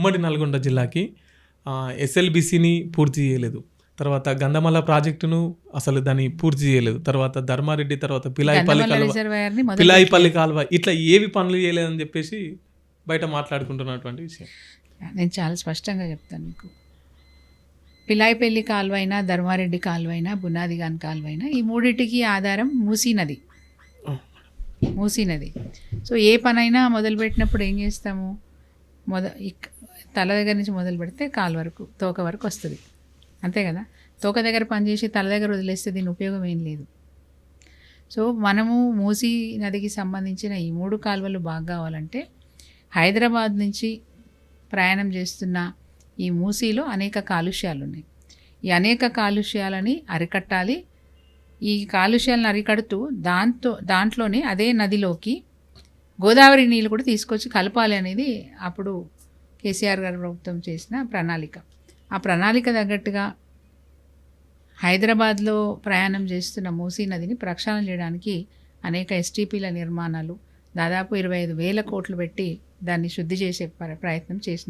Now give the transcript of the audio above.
ఉమ్మడి నల్గొండ జిల్లాకి ఎస్ఎల్బిసిని పూర్తి చేయలేదు. తర్వాత గంధమల్ల ప్రాజెక్టును అసలు దాన్ని పూర్తి చేయలేదు. తర్వాత ధర్మారెడ్డి, తర్వాత పిలాయిపల్లి కాలువ ఇట్లా ఏవి పనులు చేయలేదని చెప్పేసి బయట మాట్లాడుకుంటున్నటువంటి విషయం. నేను చాలా స్పష్టంగా చెప్తాను మీకు. పిలాయిపల్లి కాలువ అయినా, ధర్మారెడ్డి కాలువ అయినా, బునాదిగాన్ కాలువ అయినా, ఈ మూడింటికి ఆధారం మూసీ నది. సో ఏ పనైనా మొదలుపెట్టినప్పుడు ఏం చేస్తాము, తల దగ్గర నుంచి మొదలు పెడితే కాలు వరకు, తోక వరకు వస్తుంది, అంతే కదా. తోక దగ్గర పనిచేసి తల దగ్గర వదిలేస్తే దీని ఉపయోగం ఏం లేదు. సో మనము మూసీ నదికి సంబంధించిన ఈ 3 కాలువలు బాగా కావాలంటే హైదరాబాద్ నుంచి ప్రయాణం చేస్తున్న ఈ మూసీలో అనేక కాలుష్యాలు ఉన్నాయి. ఈ అనేక కాలుష్యాలని అరికట్టాలి. ఈ కాలుష్యాలను అరికడుతూ దాంట్లోనే అదే నదిలోకి గోదావరి నీళ్ళు కూడా తీసుకొచ్చి కలపాలి అనేది అప్పుడు కేసీఆర్ గారు ప్రభుత్వం చేసిన ప్రణాళిక. ఆ ప్రణాళిక తగ్గట్టుగా హైదరాబాద్లో ప్రయాణం చేస్తున్న మూసీ నదిని ప్రక్షాళన చేయడానికి అనేక ఎస్టీపీల నిర్మాణాలు, దాదాపు 25,000 కోట్లు పెట్టి దాన్ని శుద్ధి చేసే ప్రయత్నం చేస్తున్నారు.